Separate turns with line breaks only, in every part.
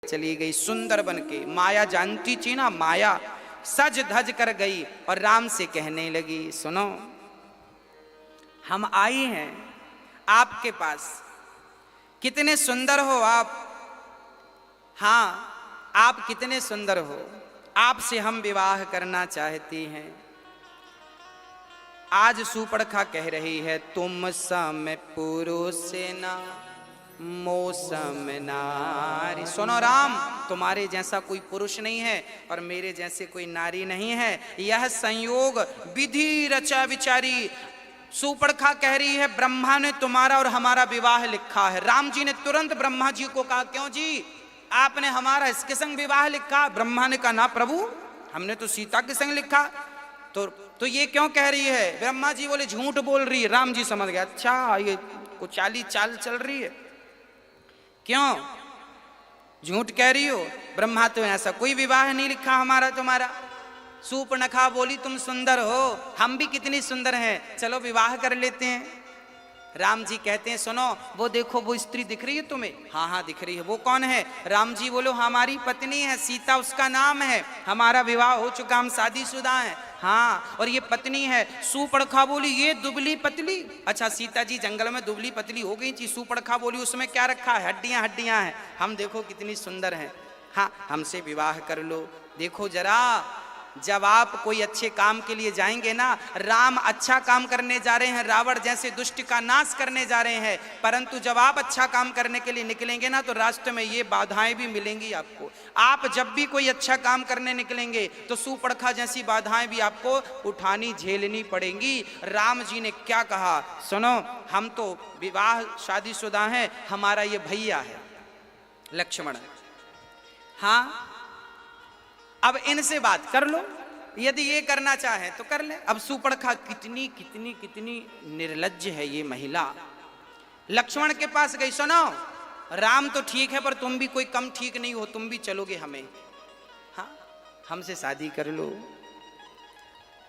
चली गई सुंदर बन के। माया जानती थी ना, माया सज धज कर गई और राम से कहने लगी, सुनो हम आई हैं आपके पास, कितने सुंदर हो आप, हाँ आप कितने सुंदर हो, आपसे हम विवाह करना चाहती हैं। आज सूर्पणखा कह रही है, तुम सम पुरुष ना मौसम नारी। सुनो राम, तुम्हारे जैसा कोई पुरुष नहीं है और मेरे जैसे कोई नारी नहीं है, यह संयोग विधि रचा विचारी। सूर्पणखा कह रही है, ब्रह्मा ने तुम्हारा और हमारा विवाह लिखा है। राम जी ने तुरंत ब्रह्मा जी को कहा, क्यों जी आपने हमारा इसके संग विवाह लिखा? ब्रह्मा ने कहा, ना प्रभु हमने तो सीता के संग लिखा। तो ये क्यों कह रही है? ब्रह्मा जी बोले झूठ बोल रही है। राम जी समझ गया, अच्छा ये कुछ चाल चल रही है, क्यों झूठ कह रही हो? ब्रह्मा तो ऐसा कोई विवाह नहीं लिखा हमारा तुम्हारा। सूर्पणखा बोली, तुम सुंदर हो, हम भी कितनी सुंदर हैं, चलो विवाह कर लेते हैं। राम जी कहते हैं, सुनो वो देखो वो स्त्री दिख रही है तुम्हें? हाँ हाँ दिख रही है। वो कौन है? राम जी बोलो हमारी पत्नी है, सीता उसका नाम है, हमारा विवाह हो चुका, हम शादीशुदा हैं। हाँ और ये पत्नी है। सूर्पणखा बोली, ये दुबली पतली? अच्छा सीता जी जंगल में दुबली पतली हो गई थी। सूर्पणखा बोली, उसमें क्या रखा है? हड्डियां हड्डियां हैं, हम देखो कितनी सुंदर हैं, हाँ हमसे विवाह कर लो। देखो जरा, जब आप कोई अच्छे काम के लिए जाएंगे ना, राम अच्छा काम करने जा रहे हैं, रावण जैसे दुष्ट का नाश करने जा रहे हैं, परंतु जब आप अच्छा काम करने के लिए निकलेंगे ना, तो रास्ते में ये बाधाएं भी मिलेंगी आपको। आप जब भी कोई अच्छा काम करने निकलेंगे तो सूर्पणखा जैसी बाधाएं भी आपको उठानी झेलनी पड़ेंगी। राम जी ने क्या कहा, सुनो हम तो विवाह शादीशुदा हैं, हमारा ये भैया है लक्ष्मण, हाँ अब इनसे बात कर लो, यदि ये करना चाहे तो कर ले। अब सूर्पणखा कितनी कितनी कितनी निर्लज्ज है ये महिला। लक्ष्मण के पास गई, सुनो राम तो ठीक है पर तुम भी कोई कम ठीक नहीं हो, तुम भी चलोगे हमें, हाँ हमसे शादी कर लो।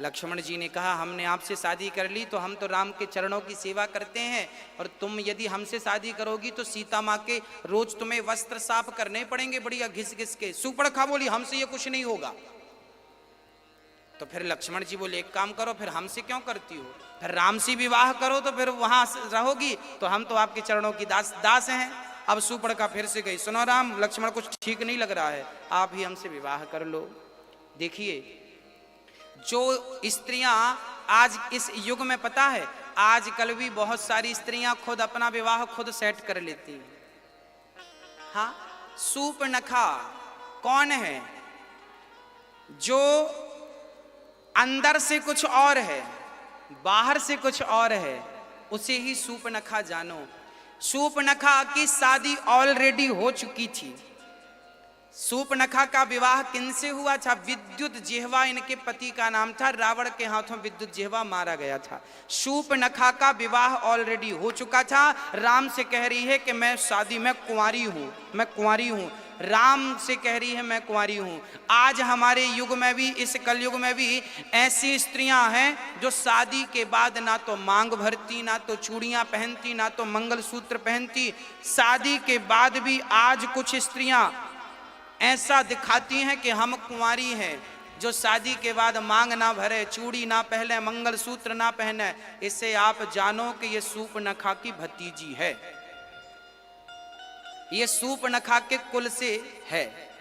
लक्ष्मण जी ने कहा, हमने आपसे शादी कर ली तो हम तो राम के चरणों की सेवा करते हैं, और तुम यदि हमसे शादी करोगी तो सीता माँ के रोज तुम्हें वस्त्र साफ करने पड़ेंगे बढ़िया घिस घिस के। सूर्पणखा बोली, हमसे ये कुछ नहीं होगा। तो फिर लक्ष्मण जी बोले, एक काम करो, फिर हमसे क्यों करती हो, फिर राम से विवाह करो तो फिर वहां रहोगी, तो हम तो आपके चरणों की दास हैं। अब सूर्पणखा फिर से गई, सुनो राम लक्ष्मण कुछ ठीक नहीं लग रहा है, आप ही हमसे विवाह कर लो। देखिए जो स्त्रियां आज इस युग में, पता है आजकल भी बहुत सारी स्त्रियां खुद अपना विवाह खुद सेट कर लेती हैं। हाँ सूर्पणखा कौन है? जो अंदर से कुछ और है, बाहर से कुछ और है, उसे ही सूर्पणखा जानो। सूर्पणखा की शादी ऑलरेडी हो चुकी थी। सूर्पणखा का विवाह किनसे हुआ था? विद्युत जिह्वा इनके पति का नाम था, रावण के हाथों विद्युत जिह्वा मारा गया था। सूर्पणखा का विवाह ऑलरेडी हो चुका था। राम से कह रही है कि मैं शादी में कुंवारी हूँ, मैं कुंवारी हूँ। राम से कह रही है मैं कुंवारी हूँ। आज हमारे युग में भी, इस कलयुग में भी ऐसी स्त्रियां हैं जो शादी के बाद ना तो मांग भरती, ना तो चूड़ियां पहनती, ना तो मंगलसूत्र पहनती। शादी के बाद भी आज कुछ स्त्रियां ऐसा दिखाती हैं कि हम कुंवारी हैं, जो शादी के बाद मांग ना भरे, चूड़ी ना पहने, मंगलसूत्र ना पहने। इससे आप जानो कि ये सूर्पणखा की भतीजी है, ये सूर्पणखा के कुल से है।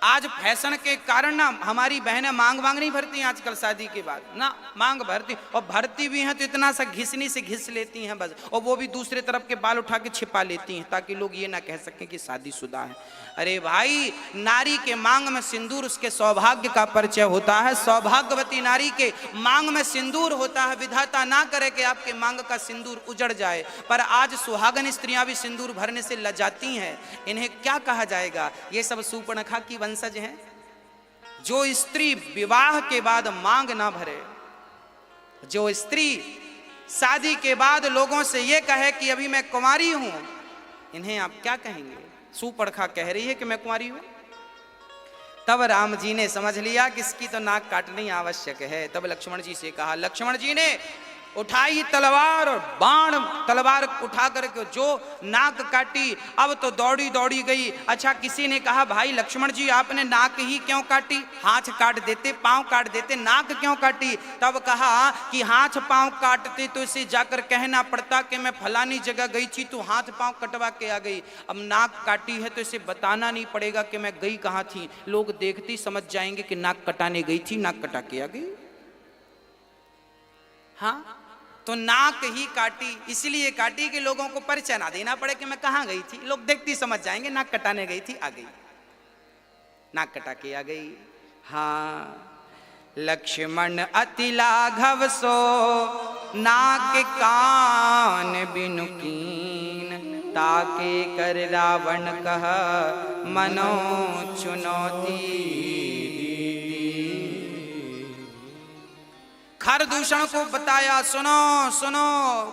आज फैशन के कारण ना हमारी बहनें मांग नहीं भरती हैं आजकल, शादी के बाद ना मांग भरती, और भरती भी हैं तो इतना सा घिसनी से घिस लेती हैं बस, और वो भी दूसरे तरफ के बाल उठा के छिपा लेती हैं ताकि लोग ये ना कह सकें कि शादीशुदा है। अरे भाई, नारी के मांग में सिंदूर उसके सौभाग्य का परिचय होता है। सौभाग्यवती नारी के मांग में सिंदूर होता है। विधाता ना करे कि आपके मांग का सिंदूर उजड़ जाए, पर आज सुहागन स्त्रियां भी सिंदूर भरने से लजाती हैं। इन्हें क्या कहा जाएगा? ये सब सूर्पणखा की वंशज हैं। जो स्त्री विवाह के बाद मांग ना भरे, जो स्त्री शादी के बाद लोगों से ये कहे कि अभी मैं कुंवारी हूं, इन्हें आप क्या कहेंगे? सूर्पणखा कह रही है कि मैं कुंवारी हूं। तब राम जी ने समझ लिया कि इसकी तो नाक काटनी आवश्यक है। तब लक्ष्मण जी से कहा, लक्ष्मण जी ने उठाई तलवार और बाण तलवार उठा करके जो नाक काटी। अब तो दौड़ी दौड़ी गई। अच्छा, किसी ने कहा भाई लक्ष्मण जी आपने नाक ही क्यों काटी, हाथ काट देते, पांव काट देते, नाक क्यों काटी? तब कहा कि हाथ पांव काटते तो इसे जाकर कहना पड़ता कि मैं फलानी जगह गई थी तो हाथ पांव कटवा के आ गई। अब नाक काटी है तो इसे बताना नहीं पड़ेगा कि मैं गई कहाँ थी, लोग देखते ही समझ जाएंगे कि नाक कटाने गई थी, नाक कटा के आ गई। हाँ, तो नाक ही काटी, इसलिए काटी कि लोगों को परिचय ना देना पड़े कि मैं कहां गई थी, लोग देखती समझ जाएंगे नाक कटाने गई थी, आ गई, नाक कटा के आ गई। हाँ, लक्ष्मण अति लाघव सो नाक कान बिनु कीन, ताके कर रावण कह मनो चुनौती। खरदूषण को बताया, सुनो सुनो,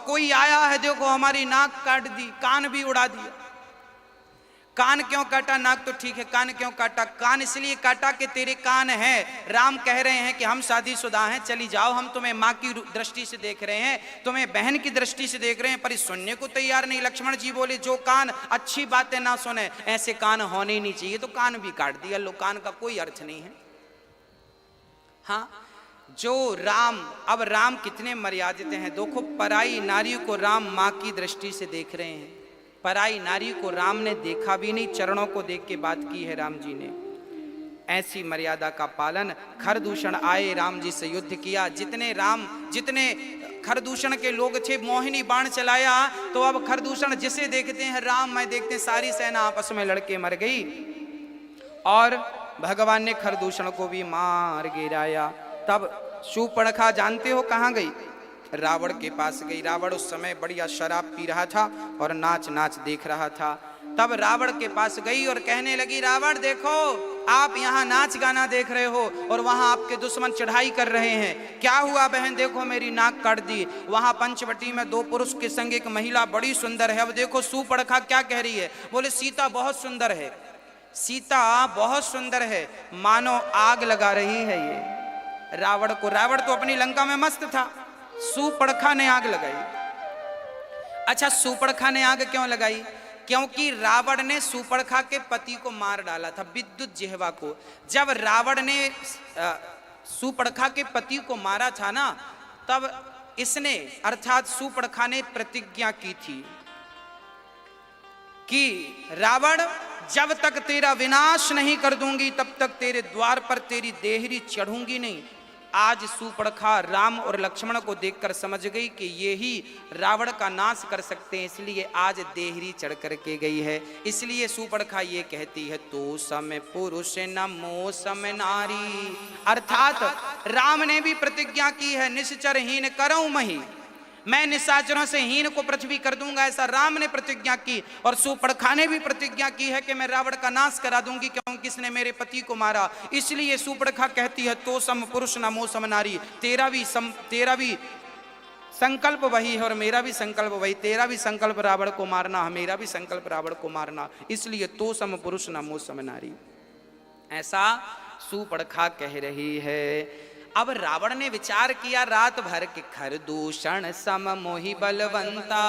कोई आया है देखो हमारी नाक काट दी, कान भी उड़ा दिया। कान क्यों काटा, नाक तो ठीक है, कान क्यों काटा? कान इसलिए काटा कि तेरे कान हैं। राम कह रहे हैं कि हम शादीशुदा हैं, चली जाओ, हम तुम्हें माँ की दृष्टि से देख रहे हैं, तुम्हें बहन की दृष्टि से देख रहे हैं, पर इस सुनने को तैयार नहीं। लक्ष्मण जी बोले जो कान अच्छी बातें ना सुने, ऐसे कान होने ही नहीं चाहिए, तो कान भी काट दिया। लो, कान का कोई अर्थ नहीं है। हाँ, जो राम, अब राम कितने मर्यादित हैं, देखो पराई नारी को राम माँ की दृष्टि से देख रहे हैं। पराई नारी को राम ने देखा भी नहीं, चरणों को देख के बात की है राम जी ने। ऐसी मर्यादा का पालन। खरदूषण आए, राम जी से युद्ध किया। जितने खरदूषण के लोग थे, मोहिनी बाण चलाया, तो अब खरदूषण जिसे देखते हैं राम मैं देखते हैं, सारी सेना आपस में लड़के मर गई और भगवान ने खरदूषण को भी मार गिराया। तब शूर्पणखा जानते हो कहाँ गई? रावण के पास गई। रावण उस समय बढ़िया शराब पी रहा था और नाच नाच देख रहा था। तब रावण के पास गई और कहने लगी, रावण देखो, आप यहाँ नाच गाना देख रहे हो और वहाँ आपके दुश्मन चढ़ाई कर रहे हैं, क्या हुआ बहन? देखो मेरी नाक काट दी। वहाँ पंचवटी में दो पुरुष के संग एक महिला बड़ी सुंदर है। अब देखो शूर्पणखा क्या कह रही है, बोले सीता बहुत सुंदर है, सीता बहुत सुंदर है, मानो आग लगा रही है ये रावण को। रावण तो अपनी लंका में मस्त था, शूर्पणखा ने आग लगाई। अच्छा, शूर्पणखा ने आग क्यों लगाई? क्योंकि रावण ने शूर्पणखा के पति को मार डाला था, विद्युत जिह्वा को। जब रावण ने शूर्पणखा के पति को मारा था ना, तब इसने अर्थात शूर्पणखा ने प्रतिज्ञा की थी कि रावण, जब तक तेरा विनाश नहीं कर दूंगी तब तक तेरे द्वार पर तेरी देहरी चढ़ूंगी नहीं। आज शूर्पणखा राम और लक्ष्मण को देखकर समझ गई कि ये ही रावण का नाश कर सकते हैं, इसलिए आज देहरी चढ़ करके गई है। इसलिए शूर्पणखा ये कहती है, तो सम पुरुष न मोह सम नारी। अर्थात राम ने भी प्रतिज्ञा की है, निश्चर हीन करऊं मही, मैं निशाचरों से हीन को पृथ्वी कर दूंगा, ऐसा राम ने प्रतिज्ञा की। और शूर्पणखा ने भी प्रतिज्ञा की है कि मैं रावण का नाश करा दूंगी, क्योंकि इसने मेरे पति को मारा। इसलिए शूर्पणखा कहती है, तो सम पुरुष न मोह सम नारी। तेरा भी संकल्प वही है और मेरा भी संकल्प वही। तेरा भी संकल्प रावण को मारना, मेरा भी संकल्प रावण को मारना, इसलिए तो सम पुरुष न मोह सम नारी, ऐसा शूर्पणखा कह रही है। अब रावण ने विचार किया रात भर के, खरदूषण सम मोहि बलवंता,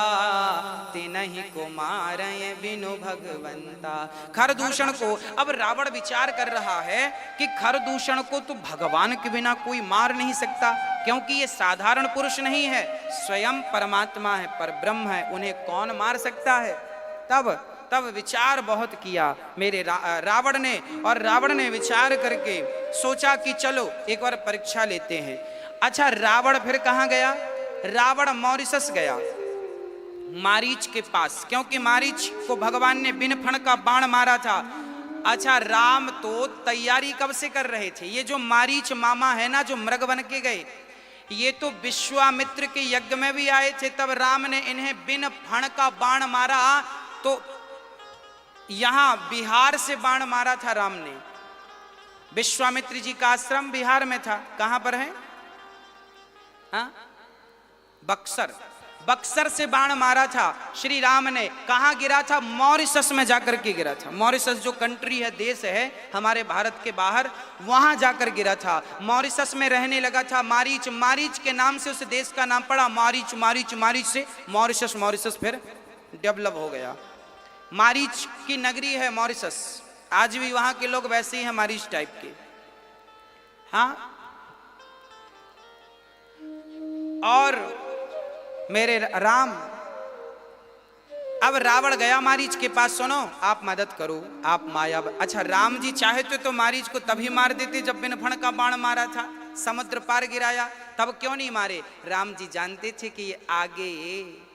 तिनहि को मारय बिनु भगवंता। खरदूषण को अब रावण विचार कर रहा है कि खरदूषण को तो भगवान के बिना कोई मार नहीं सकता, क्योंकि ये साधारण पुरुष नहीं है, स्वयं परमात्मा है, परब्रह्म है, उन्हें कौन मार सकता है? तब विचार बहुत किया मेरे रावण ने, और रावण ने विचार करके सोचा कि चलो एक बार परीक्षा लेते हैं। अच्छा, रावण फिर कहाँ गया? रावण मॉरिशस गया, मारीच के पास, क्योंकि मारीच को भगवान ने बिन फण का बाण मारा था। अच्छा, राम तो तैयारी कब से कर रहे थे? ये जो मारीच मामा है ना, जो मृग बन के गए, ये तो विश्वामित्र के यज्ञ में भी आए थे, तब राम ने इन्हें बिन फण का बाण मारा। तो यहां बिहार से बाण मारा था राम ने। विश्वामित्र जी का आश्रम बिहार में था, कहां पर है? हाँ, बक्सर। बक्सर से बाण मारा था श्री राम ने, कहाँ गिरा था? मॉरिशस में जाकर के गिरा था। मॉरिशस जो कंट्री है, देश है हमारे भारत के बाहर, वहां जाकर गिरा था। मॉरिशस में रहने लगा था मारीच, मारीच के नाम से उस देश का नाम पड़ा मारीच, मारीच मारीच से मॉरिशस, मॉरिशस फिर डेवलप हो गया। मारीच की नगरी है मॉरिशस, आज भी वहां के लोग वैसे ही हैं मारीच टाइप के। हाँ, और मेरे राम, अब रावण गया मारीच के पास, सुनो आप मदद करो, आप माया। अच्छा, राम जी चाहते तो मारीच को तभी मार देते जब बिनफण का बाण मारा था, समुद्र पार गिराया, तब क्यों नहीं मारे? राम जी जानते थे कि ये आगे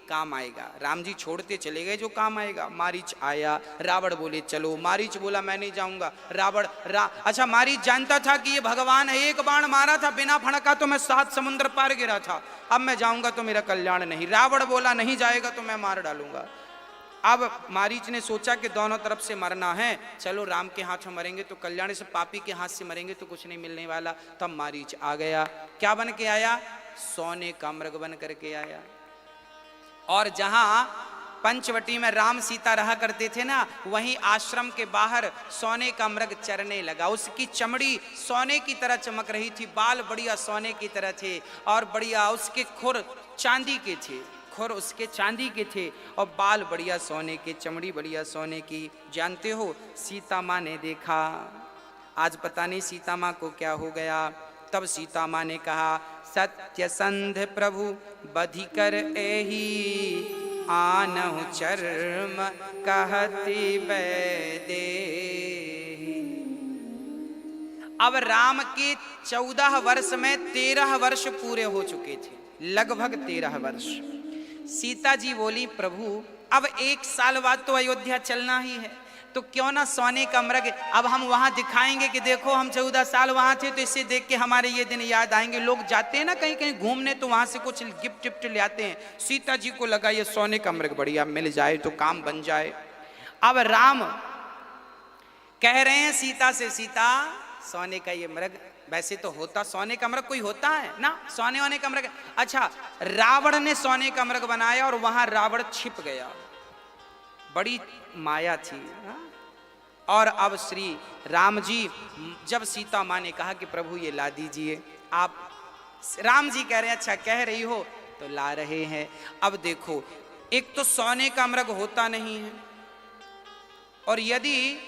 काम आएगा, राम जी छोड़ते चले गए जो काम आएगा। मारीच आया, रावण बोले चलो, मारीच बोला मैं नहीं जाऊंगा। रावण अच्छा, मारीच जानता था कि ये भगवान है, एक बाण मारा था बिना फणका तो मैं 7 समुद्र पार गिरा था, अब मैं जाऊंगा तो मेरा कल्याण नहीं। रावण बोला नहीं जाएगा तो मैं मार डालूंगा। अब मारीच ने सोचा कि दोनों तरफ से मरना है, चलो राम के हाथ में मरेंगे तो कल्याण, से पापी के हाथ से मरेंगे तो कुछ नहीं मिलने वाला। तब मारीच आ गया, क्या बन के आया? सोने का मृग बन करके आया। और जहां पंचवटी में राम सीता रहा करते थे ना, वहीं आश्रम के बाहर सोने का मृग चरने लगा। उसकी चमड़ी सोने की तरह चमक रही थी, बाल बढ़िया सोने की तरह थे, और बढ़िया उसके खुर चांदी के थे, खुर उसके चांदी के थे, और बाल बढ़िया सोने के, चमड़ी बढ़िया सोने की। जानते हो, सीता माँ ने देखा, आज पता नहीं सीता माँ को क्या हो गया। तब सीता माँ ने कहा, सत्य संध प्रभु बधि कर एही, आनहु चर्म कहती वैदे। अब राम के 14 वर्ष में 13 वर्ष पूरे हो चुके थे, लगभग 13 वर्ष। सीता जी बोली, प्रभु अब 1 साल बाद तो अयोध्या चलना ही है, तो क्यों ना सोने का मृग अब हम वहां दिखाएंगे कि देखो हम 14 साल वहां थे, तो इसे देख के हमारे ये दिन याद आएंगे। लोग जाते हैं ना कहीं कहीं घूमने, तो वहां से कुछ गिफ्ट टिफ्ट ले आते हैं। सीता जी को लगा ये सोने का मृग बढ़िया मिल जाए तो काम बन जाए। अब राम कह रहे हैं सीता से, सीता सोने का ये मृग, वैसे तो होता सोने का मृग कोई होता है ना, सोने वाने का मृग। अच्छा, रावण ने सोने का मृग बनाया और वहां रावण छिप गया, बड़ी माया थी। और अब श्री राम जी, जब सीता माँ ने कहा कि प्रभु ये ला दीजिए, आप, राम जी कह रहे हैं अच्छा कह रही हो तो ला रहे हैं। अब देखो, एक तो सोने का मृग होता नहीं है, और यदि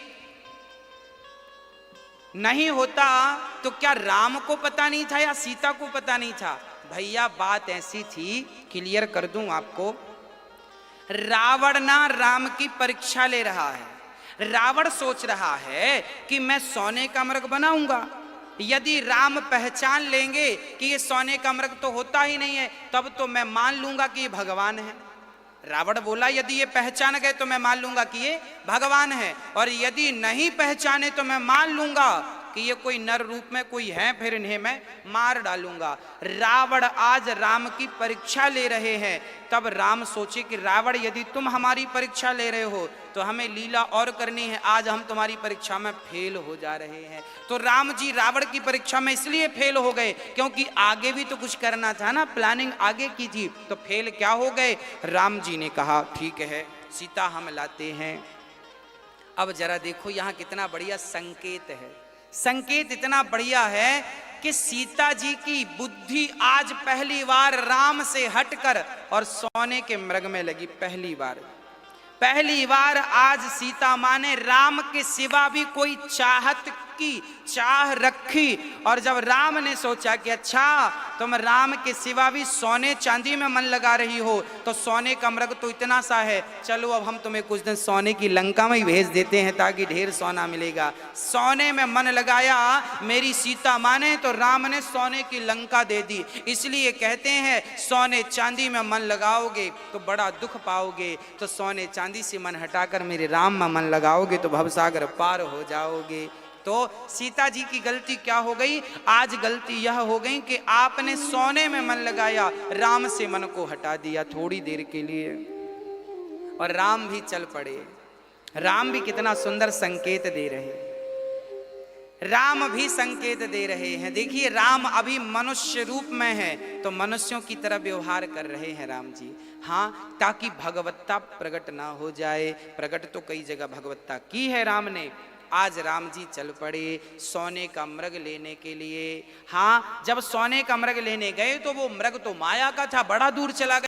नहीं होता तो क्या राम को पता नहीं था या सीता को पता नहीं था? भैया बात ऐसी थी, क्लियर कर दूं आपको, रावण ना राम की परीक्षा ले रहा है। रावण सोच रहा है कि मैं सोने का मृग बनाऊंगा, यदि राम पहचान लेंगे कि ये सोने का मृग तो होता ही नहीं है, तब तो मैं मान लूंगा कि ये भगवान है। रावण बोला यदि ये पहचान गए तो मैं मान लूंगा कि ये भगवान है, और यदि नहीं पहचाने तो मैं मान लूंगा कि ये कोई नर रूप में कोई है, फिर इन्हें मैं मार डालूंगा। रावण आज राम की परीक्षा ले रहे हैं। तब राम सोचे कि रावण यदि तुम हमारी परीक्षा ले रहे हो तो हमें लीला और करनी है, आज हम तुम्हारी परीक्षा में फेल हो जा रहे हैं। तो राम जी रावण की परीक्षा में इसलिए फेल हो गए क्योंकि आगे भी तो कुछ करना था ना, प्लानिंग आगे की थी, तो फेल क्या हो गए। राम जी ने कहा ठीक है सीता हम लाते हैं। अब जरा देखो यहाँ कितना बढ़िया संकेत है, संकेत इतना बढ़िया है कि सीता जी की बुद्धि आज पहली बार राम से हटकर और सोने के मृग में लगी। पहली बार आज सीता माँ ने राम के सिवा भी कोई चाहत की चाह रखी, और जब राम ने सोचा कि अच्छा तुम राम के सिवा भी सोने चांदी में मन लगा रही हो, तो सोने का मृग तो इतना सा है, चलो अब हम तुम्हें कुछ दिन सोने की लंका में ही भेज देते हैं ताकि ढेर सोना मिलेगा। सोने में मन लगाया मेरी सीता माँ ने, तो राम ने सोने की लंका दे दी। इसलिए कहते हैं सोने चांदी में मन लगाओगे तो बड़ा दुख पाओगे, तो सोने चांदी से मन हटाकर मेरे राम में मन लगाओगे तो भवसागर पार हो जाओगे। तो सीता जी की गलती क्या हो गई, आज गलती यह हो गई कि आपने सोने में मन लगाया, राम से मन को हटा दिया थोड़ी देर के लिए, और राम भी चल पड़े। राम भी कितना सुंदर संकेत दे रहे। राम भी संकेत दे रहे हैं। देखिए राम अभी मनुष्य रूप में है तो मनुष्यों की तरह व्यवहार कर रहे हैं राम जी। हाँ, ताकि भगवत्ता प्रकट ना हो जाए। प्रकट तो कई जगह भगवत्ता की है राम ने। आज राम जी चल पड़े सोने का मृग लेने के लिए। हाँ, जब सोने का मृग लेने गए तो वो मृग तो माया का था, बड़ा दूर चला गया।